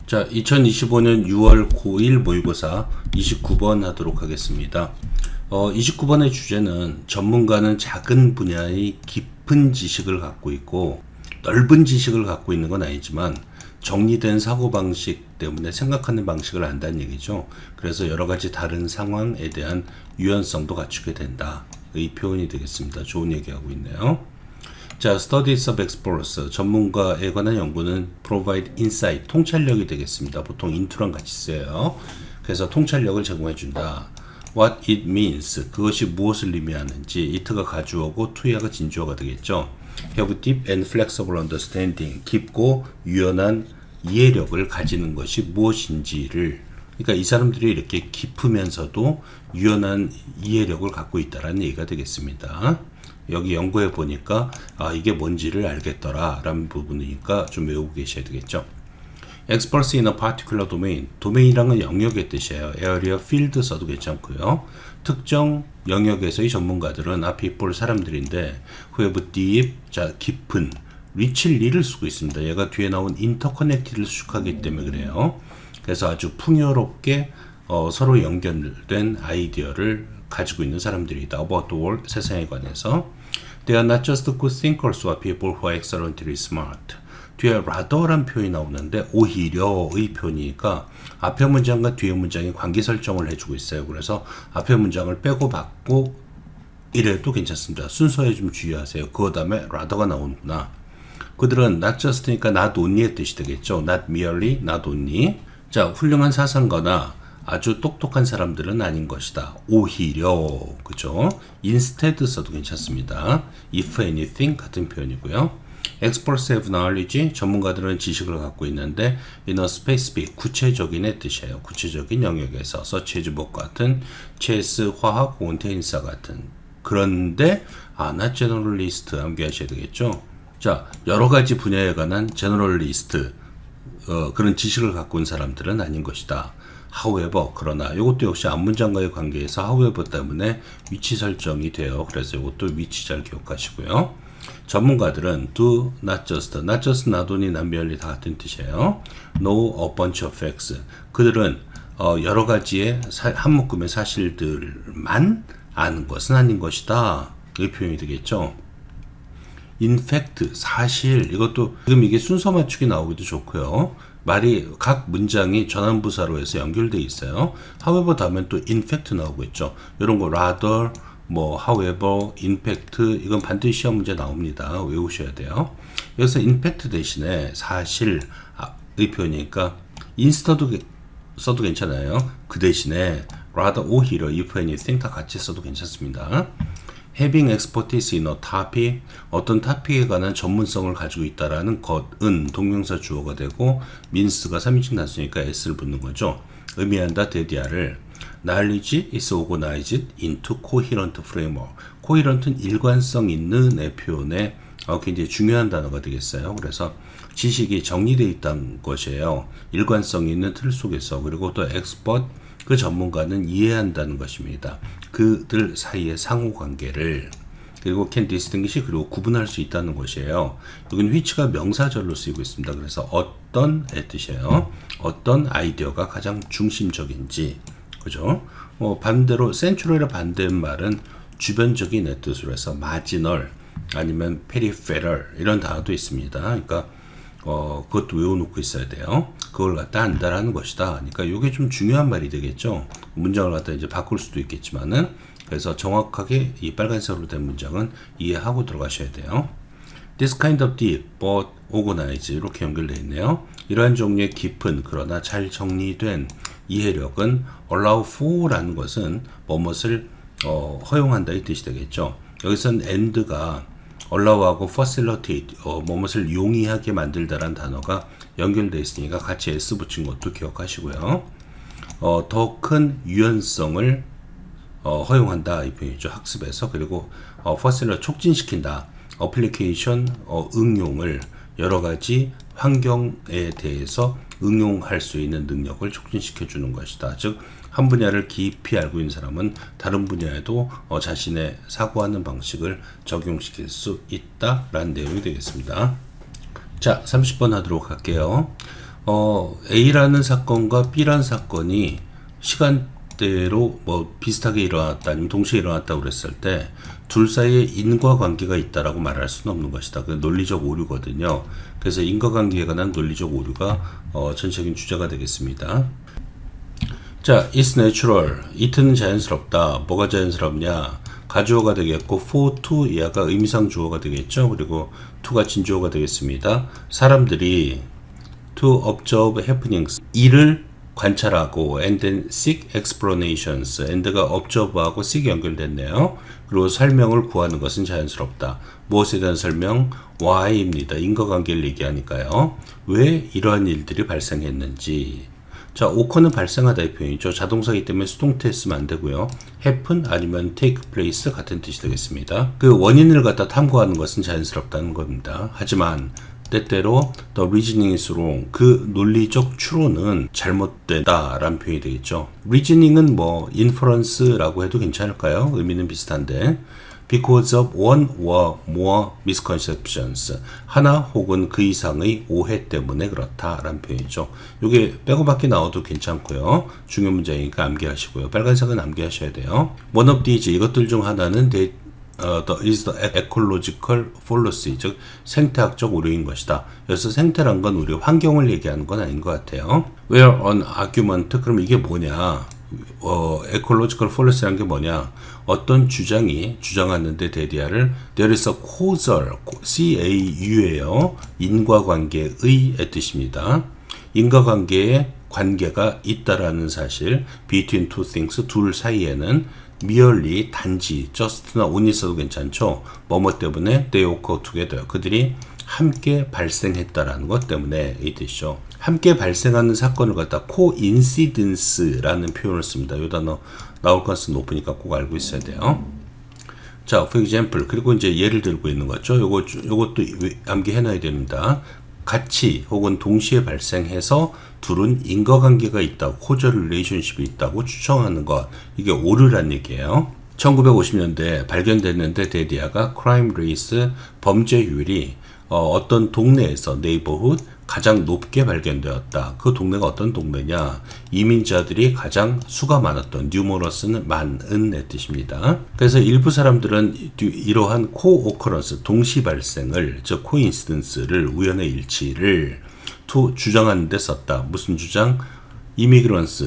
자, 2025년 6월 9일 모의고사 29번 하도록 하겠습니다. 29번의 주제는 전문가는 작은 분야의 깊은 지식을 갖고 있고 넓은 지식을 갖고 있는 건 아니지만 정리된 사고방식 때문에 생각하는 방식을 안다는 얘기죠. 그래서 여러 가지 다른 상황에 대한 유연성도 갖추게 된다. 이 표현이 되겠습니다. 좋은 얘기하고 있네요. 자, Studies of Experts, 전문가에 관한 연구는 provide insight, 통찰력이 되겠습니다. 보통 into랑 같이 써요. 그래서 통찰력을 제공해준다. What it means, 그것이 무엇을 의미하는지, it가 가주어고 to야가 진주어가 되겠죠. Have deep and flexible understanding, 깊고 유연한 이해력을 가지는 것이 무엇인지를, 그러니까 이 사람들이 이렇게 깊으면서도 유연한 이해력을 갖고 있다는 얘기가 되겠습니다. 여기 연구해 보니까 이게 뭔지를 알겠더라 라는 부분이니까 좀 외우고 계셔야 되겠죠. Experts in a particular domain, 도메인이랑은 영역의 뜻이에요. area, field 써도 괜찮고요. 특정 영역에서의 전문가들은 people, 사람들인데 who have deep, 자 깊은, reach를 리를 쓰고 있습니다. 얘가 뒤에 나온 interconnected를 수식하기 때문에 그래요. 그래서 아주 풍요롭게 서로 연결된 아이디어를 가지고 있는 사람들이다. About the world, 세상에 관해서. They are not just good thinkers or people who are excellently smart. 뒤에 rather란 표현이 나오는데 오히려의 표현이니까 앞에 문장과 뒤에 문장이 관계 설정을 해주고 있어요. 그래서 앞에 문장을 빼고 받고 이래도 괜찮습니다. 순서에 좀 주의하세요. 그 다음에 rather가 나오는구나. 그들은 not just니까 not only의 뜻이 되겠죠. Not merely, not only. 자, 훌륭한 사상가나 아주 똑똑한 사람들은 아닌 것이다. 오히려, 그죠? instead 써도 괜찮습니다. if anything 같은 표현이고요. Experts have knowledge, 전문가들은 지식을 갖고 있는데 in a specific, 구체적인의 뜻이에요. 구체적인 영역에서 such as 뭐 같은, chess, 화학, 온테인사 같은. 그런데 not generalist 암기하셔야 되겠죠. 자, 여러 가지 분야에 관한 generalist, 그런 지식을 갖고 있는 사람들은 아닌 것이다. however, 그러나 이것도 역시 앞문장과의 관계에서 however 때문에 위치 설정이 돼요. 그래서 이것도 위치 잘 기억하시고요. 전문가들은 do not just, not only, not merely 다 같은 뜻이에요. know a bunch of facts. 그들은 여러 가지의 한 묶음의 사실들만 아는 것은 아닌 것이다. 이 표현이 되겠죠. In fact, 사실, 이것도 지금 이게 순서 맞추기 나오기도 좋고요. 말이 각 문장이 전환부사로 해서 연결되어 있어요. however 다음엔 또 in fact 나오고 있죠. 이런 거 rather, 뭐 however, in fact 이건 반드시 시험 문제 나옵니다. 외우셔야 돼요. 여기서 in fact 대신에 사실의 표현이니까 instead도 써도 괜찮아요. 그 대신에 rather, 오히려, if anything 다 같이 써도 괜찮습니다. Having expertise in a topic, 어떤 토픽에 관한 전문성을 가지고 있다라는 것은 동명사 주어가 되고 means가 3인칭 단수니까 s를 붙는 거죠. 의미한다, 대디아를 knowledge is organized into coherent framework. coherent은 일관성 있는의 표현에 굉장히 중요한 단어가 되겠어요. 그래서 지식이 정리되어 있다는 것이에요. 일관성 있는 틀 속에서. 그리고 또 expert, 그 전문가는 이해한다는 것입니다. 그들 사이의 상호관계를. 그리고 can distinguish, 그리고 구분할 수 있다는 것이에요. 여기는 which가 명사절로 쓰이고 있습니다. 그래서 어떤의 뜻이에요. 어떤 아이디어가 가장 중심적인지. 그죠? 반대로 central의 반대말은 주변적인의 뜻으로 해서 marginal 아니면 peripheral 이런 단어도 있습니다. 그러니까 그것도 외워놓고 있어야 돼요. 그걸 갖다 안다라는 것이다. 그러니까 이게 좀 중요한 말이 되겠죠. 문장을 갖다 이제 바꿀 수도 있겠지만은, 그래서 정확하게 이 빨간색으로 된 문장은 이해하고 들어가셔야 돼요. This kind of deep but organized, 이렇게 연결되어 있네요. 이러한 종류의 깊은 그러나 잘 정리된 이해력은 allow for라는 것은 무엇을 허용한다 이 뜻이 되겠죠. 여기서는 and가 allow하고 facilitate, 무엇을 용이하게 만들다라는 단어가 연결되어 있으니까 같이 s 붙인 것도 기억하시고요. 더 큰 유연성을 허용한다 이 표현이죠. 학습에서. 그리고 facilitate, 촉진시킨다. application, 응용을 여러 가지 환경에 대해서 응용할 수 있는 능력을 촉진시켜 주는 것이다. 즉 한 분야를 깊이 알고 있는 사람은 다른 분야에도 자신의 사고하는 방식을 적용시킬 수 있다라는 내용이 되겠습니다. 자, 30번 하도록 할게요. A라는 사건과 B라는 사건이 시간대로 뭐 비슷하게 일어났다 아니면 동시에 일어났다고 그랬을 때 둘 사이에 인과관계가 있다라고 말할 수는 없는 것이다. 그 논리적 오류거든요. 그래서 인과관계에 관한 논리적 오류가 전체적인 주제가 되겠습니다. 자, it's natural. it는 자연스럽다. 뭐가 자연스럽냐? 가주어가 되겠고 for, to, 얘가 의미상 주어가 되겠죠. 그리고 to가 진주어가 되겠습니다. 사람들이 to observe happenings, 일을 관찰하고 and then seek explanations, and가 observe하고 seek 연결됐네요. 그리고 설명을 구하는 것은 자연스럽다. 무엇에 대한 설명? why입니다. 인과관계를 얘기하니까요. 왜 이러한 일들이 발생했는지. 자, occur는 발생하다 이 표현이죠. 자동사이기 때문에 수동태 쓰면 안 되고요. happen 아니면 take place 같은 뜻이 되겠습니다. 그 원인을 갖다 탐구하는 것은 자연스럽다는 겁니다. 하지만 때때로 the reasoning is wrong, 그 논리적 추론은 잘못되다라는 표현이 되겠죠. reasoning은 뭐 inference라고 해도 괜찮을까요? 의미는 비슷한데 because of one or more misconceptions, 하나 혹은 그 이상의 오해 때문에 그렇다라는 표현이죠. 이게 빼고밖에 나와도 괜찮고요. 중요 문제이니까 암기하시고요. 빨간색은 암기하셔야 돼요. one of these, 이것들 중 하나는 is the ecological fallacy, 즉 생태학적 오류인 것이다. 여기서 생태란 건 우리 환경을 얘기하는 건 아닌 것 같아요. Where an argument, 그럼 이게 뭐냐? ecological fallacy란 게 뭐냐? 어떤 주장이 주장하는데 대디아를 there is a causal, C-A-U예요. 인과관계의 뜻입니다. 인과관계에 관계가 있다라는 사실, between two things, 둘 사이에는 merely, 단지, just나 only 써도 괜찮죠. 뭐뭐 때문에 they occur together, 그들이 함께 발생했다라는 것 때문에 이 뜻이죠. 함께 발생하는 사건을 갖다 coincidence라는 표현을 씁니다. 이 단어 나올 가능성이 높으니까 꼭 알고 있어야 돼요. 자, for example, 그리고 이제 예를 들고 있는 거죠. 요것도 암기해놔야 됩니다. 같이 혹은 동시에 발생해서 둘은 인과관계가 있다고, causal relationship이 있다고 추정하는 것, 이게 오류란 얘기예요. 1950년대 발견됐는데 데디아가 crime rate, 범죄율이 어떤 동네에서 neighborhood 가장 높게 발견되었다. 그 동네가 어떤 동네냐? 이민자들이 가장 수가 많았던, numerous는 많은의 뜻입니다. 그래서 일부 사람들은 이러한 co-occurrence, 동시 발생을, 즉 coincidence를, 우연의 일치를 주장하는 데 썼다. 무슨 주장? immigrants,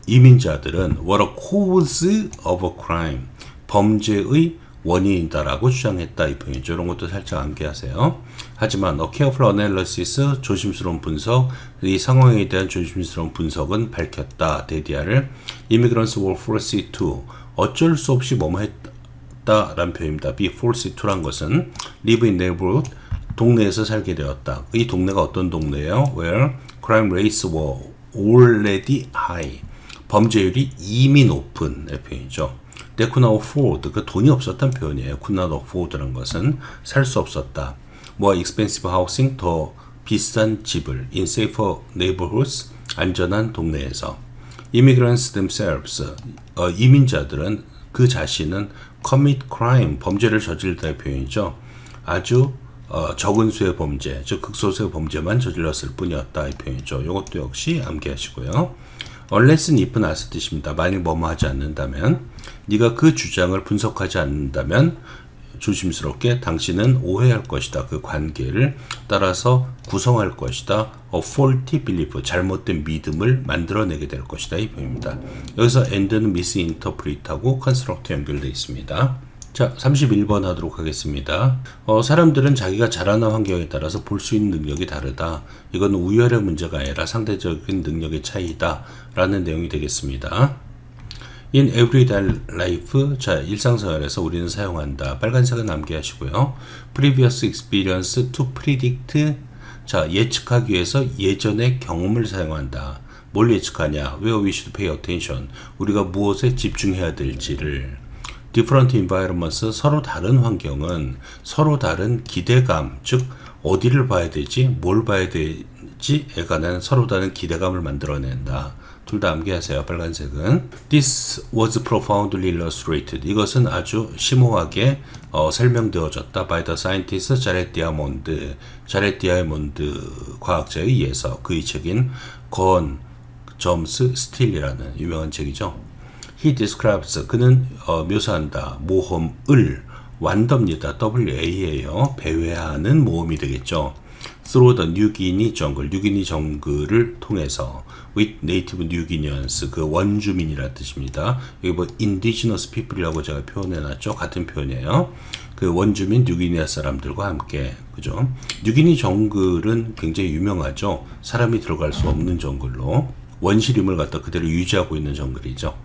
이민자들은 were a cause of a crime, 범죄의 원인이다라고 주장했다 이 표현이죠. 이런 것도 살짝 암기하세요. 하지만 a careful analysis, 조심스러운 분석, 이 상황에 대한 조심스러운 분석은 밝혔다. 데디아를 immigrants were forced to, 어쩔 수 없이 뭐뭐 했다라는 표현입니다. be forced to란 것은 live in neighborhood, 동네에서 살게 되었다. 이 동네가 어떤 동네예요? where crime rates were already high, 범죄율이 이미 높은 표현이죠. They could not afford, 그 돈이 없었던 표현이에요. could not afford라는 것은 살 수 없었다. more expensive housing, 더 비싼 집을, in safer neighborhoods, 안전한 동네에서. immigrants themselves, 이민자들은 그 자신은 commit crime, 범죄를 저질렀다의 표현이죠. 아주 적은 수의 범죄, 즉 극소수의 범죄만 저질렀을 뿐이었다 이 표현이죠. 이것도 역시 암기하시고요. unless는 if는 as 뜻입니다. 만일 뭐뭐 하지 않는다면, 네가 그 주장을 분석하지 않는다면 조심스럽게 당신은 오해할 것이다. 그 관계를 따라서 구성할 것이다. a faulty belief, 잘못된 믿음을 만들어내게 될 것이다 이 표현입니다. 여기서 and는 misinterpret하고 construct 연결되어 있습니다. 자, 31번 하도록 하겠습니다. 사람들은 자기가 자라난 환경에 따라서 볼 수 있는 능력이 다르다. 이건 우열의 문제가 아니라 상대적인 능력의 차이다 라는 내용이 되겠습니다. In everyday life, 자, 일상생활에서 우리는 사용한다. 빨간색은 암기하시고요. Previous experience to predict, 자, 예측하기 위해서 예전의 경험을 사용한다. 뭘 예측하냐? Where we should pay attention, 우리가 무엇에 집중해야 될지를. Different environments, 서로 다른 환경은 서로 다른 기대감, 즉 어디를 봐야 되지, 뭘 봐야 되지에 관한 서로 다른 기대감을 만들어낸다. 둘 다 암기하세요. 빨간색은 This was profoundly illustrated. 이것은 아주 심오하게 설명되어졌다. By the scientist 자렛 디아몬드 과학자에 의해서. 그의 책인 건 점스 스틸이라는 유명한 책이죠. He describes. 그는 묘사한다. 모험을 완더입니다. WA예요. 배회하는 모험이 되겠죠. Through the New Guinea jungle. 뉴기니 정글을 통해서 with native New Guineans. 그 원주민이라는 뜻입니다. 여기 뭐 indigenous people이라고 제가 표현해놨죠. 같은 표현이에요. 그 원주민 뉴기니아 사람들과 함께. 그죠? 뉴기니 정글은 굉장히 유명하죠. 사람이 들어갈 수 없는 정글로. 원시림을 갖다 그대로 유지하고 있는 정글이죠.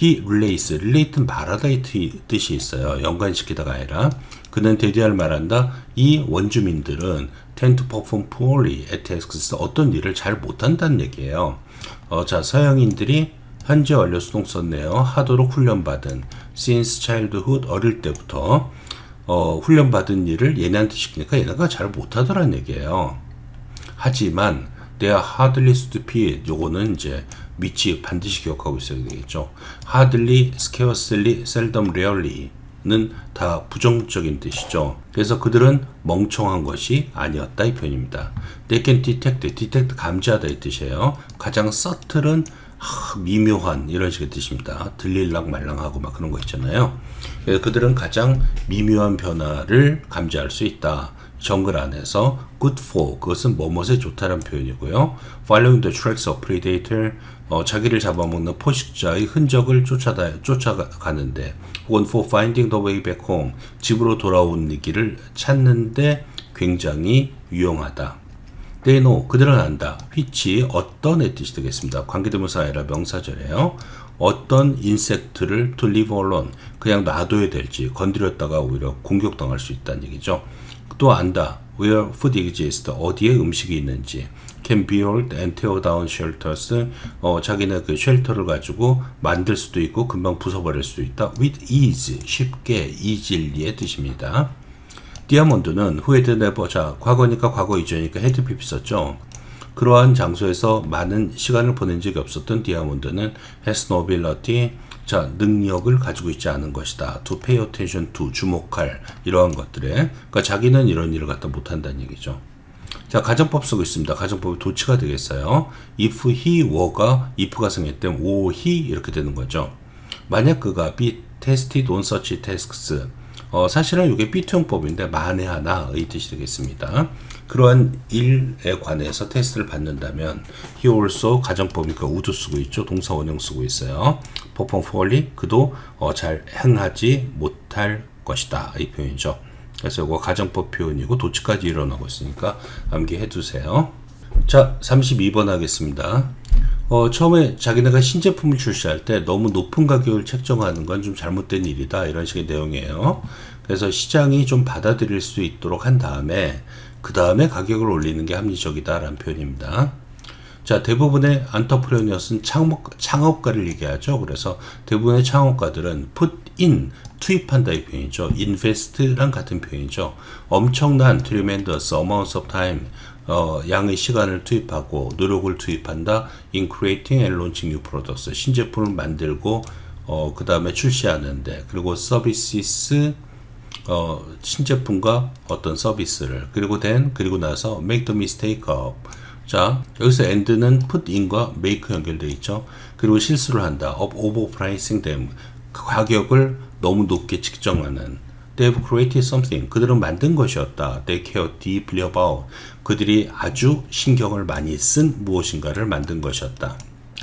He relate는 말하다 이 뜻이 있어요. 연관시키다가 아니라. 그는 대대할 말한다. 이 원주민들은 tend to perform poorly at tasks. 어떤 일을 잘 못한다는 얘기예요. 자, 서양인들이 현재 완료 수동 썼네요. 하도록 훈련받은 since childhood. 어릴 때부터 훈련받은 일을 얘네한테 시키니까 얘네가 잘 못하더란 얘기예요. 하지만 they are hardly stupid. 요거는 이제 위치 반드시 기억하고 있어야 되겠죠. hardly, scarcely, seldom, rarely는 다 부정적인 뜻이죠. 그래서 그들은 멍청한 것이 아니었다 이 표현입니다. They can detect 감지하다 이 뜻이에요. 가장 subtle은 미묘한 이런 식의 뜻입니다. 들릴랑 말랑하고 막 그런 거 있잖아요. 그래서 그들은 가장 미묘한 변화를 감지할 수 있다. 정글 안에서 good for 그것은 뭐뭇에 좋다는 표현이고요. Following the tracks of predator 자기를 잡아먹는 포식자의 흔적을 쫓아가는데 혹은 for finding the way back home 집으로 돌아오는 길을 찾는데 굉장히 유용하다. They know 그들은 안다. which 어떤의 뜻이 되겠습니다. 관계대명사 아니라 명사절이에요. 어떤 인섹트를 to leave alone 그냥 놔둬야 될지 건드렸다가 오히려 공격당할 수 있다는 얘기죠. 또 안다. Where food exists. 어디에 음식이 있는지. Can build and tear down shelters. 자기는 그 쉘터를 가지고 만들 수도 있고 금방 부숴버릴 수도 있다. With ease. 쉽게 easily 뜻입니다. 디아몬드는 who had never. 자, 과거니까 과거 이전이니까 had PP 썼죠. 그러한 장소에서 많은 시간을 보낸 적이 없었던 디아몬드는 has no ability. 자, 능력을 가지고 있지 않은 것이다. To pay attention to, 주목할 이러한 것들에. 그러니까 자기는 이런 일을 갖다 못한다는 얘기죠. 자, 가정법 쓰고 있습니다. 가정법이 도치가 되겠어요. If he were가 if가 생겼다면 or he 이렇게 되는 거죠. 만약 그가 be tested on such tasks. 사실은 이게 비투형법인데 만에 하나의 뜻이 되겠습니다. 그러한 일에 관해서 테스트를 받는다면 he also 가정법이니까 would 쓰고 있죠. 동사 원형 쓰고 있어요. perform poorly 그도 잘 행하지 못할 것이다 이 표현이죠. 그래서 이거 가정법 표현이고 도치까지 일어나고 있으니까 암기해 두세요. 자, 32번 하겠습니다. 처음에 자기네가 신제품을 출시할 때 너무 높은 가격을 책정하는 건 좀 잘못된 일이다 이런 식의 내용이에요. 그래서 시장이 좀 받아들일 수 있도록 한 다음에 그 다음에 가격을 올리는 게 합리적이다 라는 표현입니다. 자, 대부분의 안터프레너스는 창업가를 얘기하죠. 그래서 대부분의 창업가들은 put in, 투입한다 이 표현이죠. invest랑 같은 표현이죠. 엄청난 tremendous amounts of time, 양의 시간을 투입하고 노력을 투입한다. in creating and launching new products, 신제품을 만들고 그 다음에 출시하는데, 그리고 services, 신제품과 어떤 서비스를, 그리고 나서 make the mistake of. 자, 여기서 and는 put in과 make 연결되어 있죠. 그리고 실수를 한다. of overpricing them. 그 가격을 너무 높게 측정하는. They have created something. 그들은 만든 것이었다. They care deeply about. 그들이 아주 신경을 많이 쓴 무엇인가를 만든 것이었다.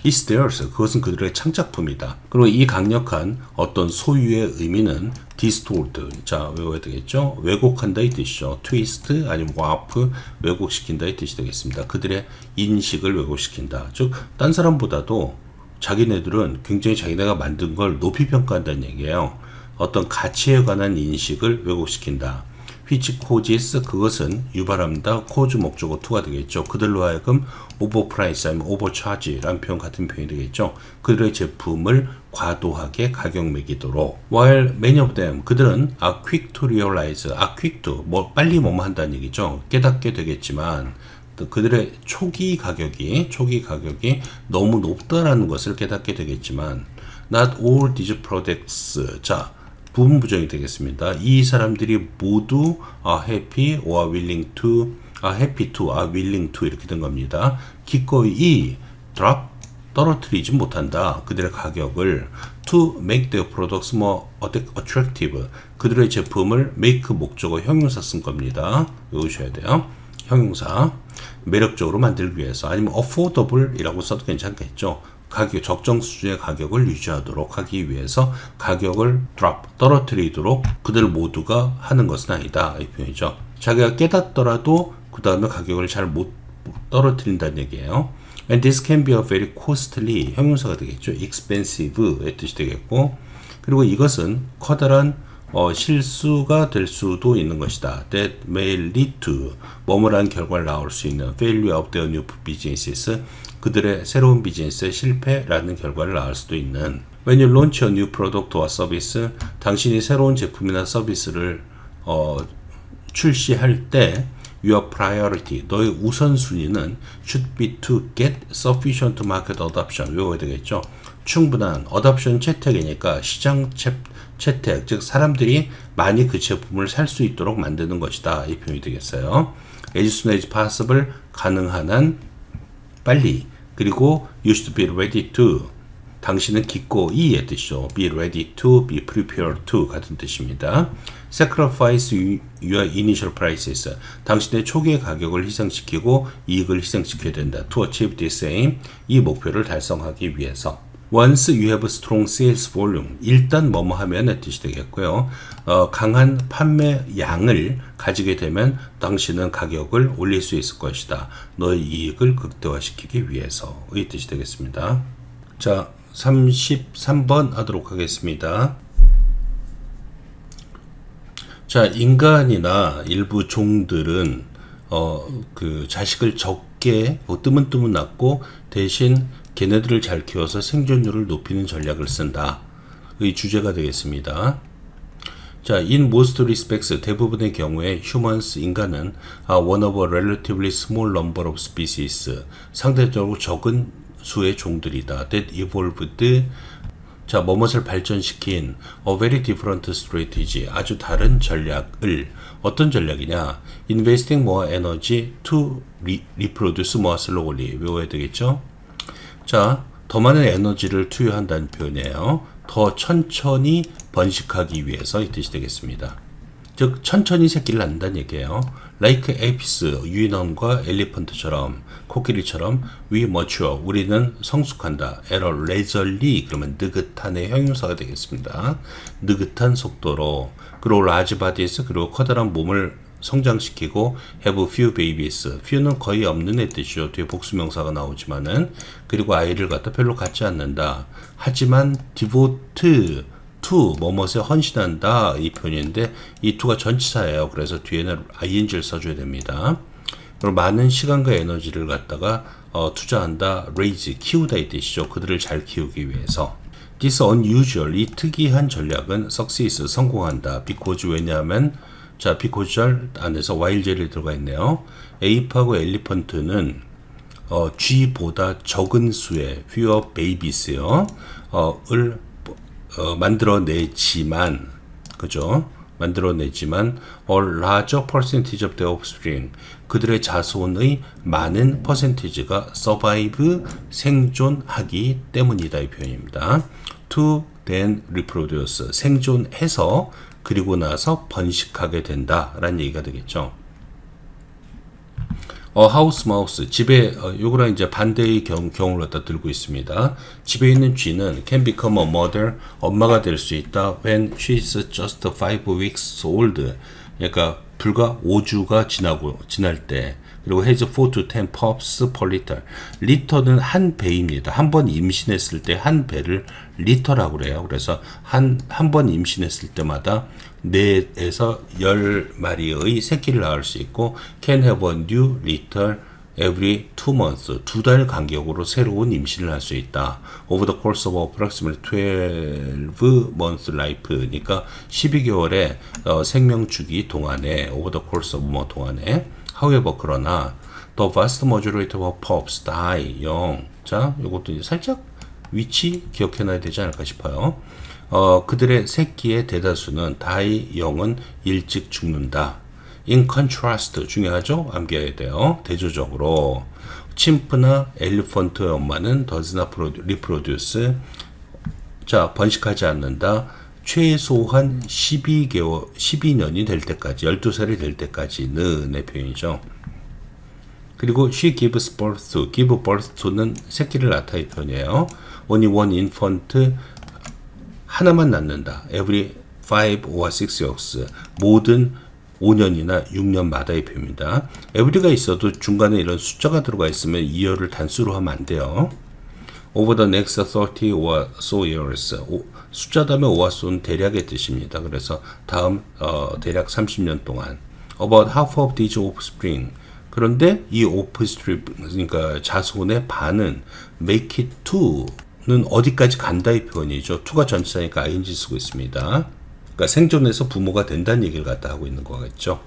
It's theirs. 그것은 그들의 창작품이다. 그리고 이 강력한 어떤 소유의 의미는 distort. 자, 외워야 되겠죠? 왜곡한다 이 뜻이죠. twist 아니면 warp, 왜곡시킨다 이 뜻이 되겠습니다. 그들의 인식을 왜곡시킨다. 즉, 딴 사람보다도 자기네들은 굉장히 자기네가 만든 걸 높이 평가한다는 얘기예요. 어떤 가치에 관한 인식을 왜곡시킨다. which causes 그것은 유발합니다. cause 목적어 to가 되겠죠. 그들로 하여금 overprice 아니면 overcharge라는 표현 같은 표현이 되겠죠. 그들의 제품을 과도하게 가격 매기도록. while many of them 그들은 are quick to realize, are quick to 빨리 뭐뭐 한다는 얘기죠. 깨닫게 되겠지만 그들의 초기 가격이 너무 높다라는 것을 깨닫게 되겠지만 not all these products 자 부분 부정이 되겠습니다. 이 사람들이 모두 are happy or willing to are willing to 이렇게 된 겁니다. 기꺼이 drop 떨어뜨리지 못한다. 그들의 가격을 to make their products more attractive. 그들의 제품을 make 목적어 형용사 쓴 겁니다. 외우셔야 돼요. 형용사. 매력적으로 만들기 위해서 아니면 affordable 이라고 써도 괜찮겠죠. 가격, 적정 수준의 가격을 유지하도록 하기 위해서 가격을 drop, 떨어뜨리도록 그들 모두가 하는 것은 아니다. 이 표현이죠. 자기가 깨닫더라도 그 다음에 가격을 잘 못 떨어뜨린다는 얘기예요. And this can be a very costly 형용사가 되겠죠. expensive의 뜻이 되겠고 그리고 이것은 커다란 실수가 될 수도 있는 것이다. That may lead to 뭐뭐라는 결과를 낳을 수 있는 failure of their new businesses 그들의 새로운 비즈니스의 실패라는 결과를 낳을 수도 있는 When you launch a new product or service 당신이 새로운 제품이나 서비스를 출시할 때 Your priority, 너의 우선순위는 should be to get sufficient market adoption. 외워야 되겠죠. 충분한 adoption 채택이니까 시장 채택, 즉 사람들이 많이 그 제품을 살 수 있도록 만드는 것이다. 이 표현이 되겠어요. As soon as possible, 가능한 한 빨리. 그리고 you should be ready to. 당신은 기꺼이의 뜻이죠. Be ready to, be prepared to 같은 뜻입니다. Sacrifice your initial prices. 당신의 초기의 가격을 희생시키고 이익을 희생시켜야 된다. To achieve this aim. 이 목표를 달성하기 위해서. Once you have strong sales volume. 일단 뭐뭐 하면의 뜻이 되겠고요. 강한 판매 양을 가지게 되면 당신은 가격을 올릴 수 있을 것이다. 너의 이익을 극대화시키기 위해서의 뜻이 되겠습니다. 자, 33번 하도록 하겠습니다. 자, 인간이나 일부 종들은 그 자식을 적게 뜨문뜨문 낳고 대신 걔네들을 잘 키워서 생존율을 높이는 전략을 쓴다. 의 주제가 되겠습니다. 자, in most respects 대부분의 경우에 humans 인간은 one of a relatively small number of species 상대적으로 적은 수의 종들이다. That evolved 자, 뭐뭇을 발전시킨 a very different strategy 아주 다른 전략을 어떤 전략이냐? Investing more energy to reproduce more slowly 외워야 되겠죠? 자, 더 많은 에너지를 투여한다는 표현이에요. 더 천천히 번식하기 위해서 이 뜻이 되겠습니다. 즉 천천히 새끼를 낳는다는 얘기예요. Like apes, 유인원과 엘리펀트처럼 코끼리처럼 we mature, 우리는 성숙한다. at a leisurely, 그러면 느긋한의 형용사가 되겠습니다. 느긋한 속도로 그리고 large bodies, 그리고 커다란 몸을 성장시키고 have few babies, few는 거의 없는 애 뜻이죠. 뒤에 복수명사가 나오지만은 그리고 아이를 갖다 별로 갖지 않는다. 하지만 devote to 뭐뭇에 헌신한다 이 표현인데 이 to가 전치사예요. 그래서 뒤에는 ing를 써줘야 됩니다. 그리고 많은 시간과 에너지를 갖다가 투자한다, raise 키우다 이 뜻이죠. 그들을 잘 키우기 위해서. This unusual 이 특이한 전략은 success 성공한다. because 왜냐하면 자 because 안에서 while제를 들어가 있네요. 에이프하고 엘리펀트는 G보다 적은 수의 fewer babies요. 을 만들어내지만 그죠? 만들어내지만 a larger percentage of the offspring 그들의 자손의 많은 퍼센티지가 survive 생존하기 때문이다 이 표현입니다. To then reproduce 생존해서 그리고 나서 번식하게 된다라는 얘기가 되겠죠. house mouse 집에 요거랑 이제 반대의 경우를 갖다 들고 있습니다. 집에 있는 쥐는 can become a mother 엄마가 될 수 있다 when she is just 5 weeks old 그러니까 불과 5주가 지날 때 그리고 has 4 to 10 pups per liter 리터는 한 배입니다. 한 번 임신했을 때 한 배를 리터라고 그래요. 그래서 한 번 임신했을 때마다 4에서 10마리의 새끼를 낳을 수 있고 can have a new litter every 2 months 2달 간격으로 새로운 임신을 할 수 있다. over the course of approximately 12 months life니까 12개월의 생명 주기 동안에 over the course of 뭐 동안에 however 그러나 The vast majority of pups die young. 자, 요것도 이제 살짝 위치 기억해놔야 되지 않을까 싶어요. 그들의 새끼의 대다수는 die young은 일찍 죽는다. In contrast, 중요하죠? 암기해야 돼요. 대조적으로 침프나 엘리펀트의 엄마는 does not reproduce. 자, 번식하지 않는다. 최소한 12년이 될 때까지, 12살이 될 때까지는의 표현이죠. 그리고 she gives birth to, give birth to는 새끼를 낳다의 표현이에요. only one infant, 하나만 낳는다. every 5 or 6 years, 모든 5년이나 6년마다의 표현입니다. every가 있어도 중간에 이런 숫자가 들어가 있으면 이어를 단수로 하면 안 돼요. over the next 30 or so years, 숫자 다음에 or so는 대략의 뜻입니다. 그래서 다음 대략 30년 동안 about half of these offspring, 그런데 이 offspring, 그러니까 자손의 반은 make it to는 어디까지 간다의 표현이죠. to가 전치사니까 ing 쓰고 있습니다. 그러니까 생존해서 부모가 된다는 얘기를 갖다 하고 있는 거겠죠.